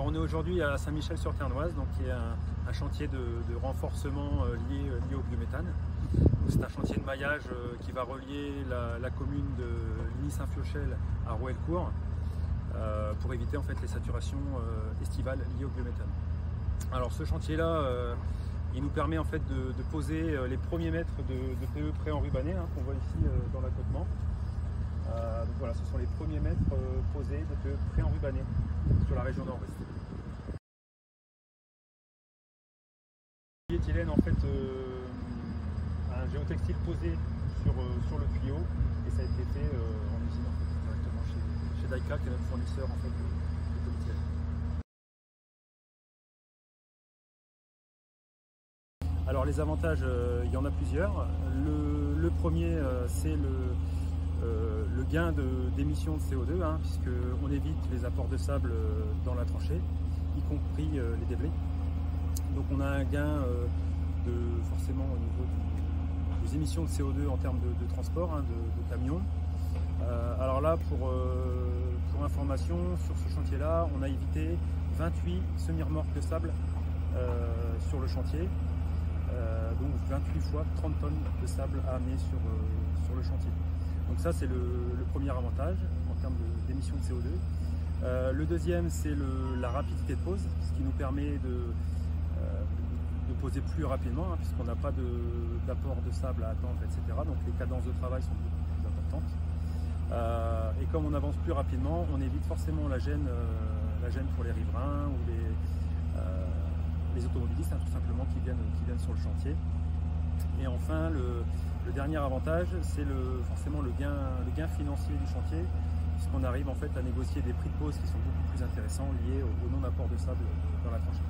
Alors on est aujourd'hui à Saint-Michel-sur-Ternoise, donc qui est un chantier de renforcement lié au biométhane. C'est un chantier de maillage qui va relier la commune de Ligny-Saint-Fiochel à Rouëlcourt pour éviter en fait les saturations estivales liées au biométhane. Alors ce chantier-là, il nous permet en fait de poser les premiers mètres de PE pré-enrubanné qu'on voit ici dans l'accotement. Donc voilà, ce sont les premiers mètres posés de PE pré-enrubanné sur la région nord-ouest. L'éthylène en fait un géotextile posé sur le tuyau et ça a été fait en usine en fait, directement chez Daika qui est notre fournisseur en fait de polyéthylène. Alors les avantages, il y en a plusieurs. Le premier c'est le gain d'émissions de CO2 puisqu'on évite les apports de sable dans la tranchée, y compris les déblais. Donc on a un gain forcément au niveau des émissions de CO2 en termes de transport, de camions. Alors là, pour information, sur ce chantier-là, on a évité 28 semi-remorques de sable sur le chantier. Donc 28 fois 30 tonnes de sable à amener sur le chantier. Donc ça c'est le premier avantage en termes d'émissions de CO2. Le deuxième c'est la rapidité de pose, ce qui nous permet de poser plus rapidement puisqu'on n'a pas d'apport de sable à attendre, etc. Donc les cadences de travail sont beaucoup plus importantes. Et comme on avance plus rapidement, on évite forcément la gêne pour les riverains ou les automobilistes tout simplement qui viennent sur le chantier. Et enfin le dernier avantage c'est forcément le gain financier du chantier, puisqu'on arrive en fait à négocier des prix de pose qui sont beaucoup plus intéressants liés au non-apport de sable dans la tranchée.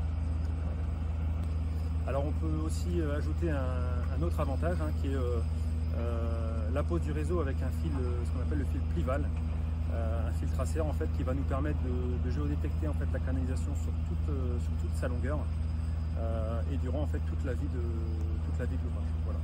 Alors on peut aussi ajouter un autre avantage qui est la pose du réseau avec un fil, ce qu'on appelle le fil Plival, un fil traceur en fait qui va nous permettre de géodétecter en fait la canalisation sur toute sa longueur et durant en fait toute la vie de l'ouvrage. Voilà.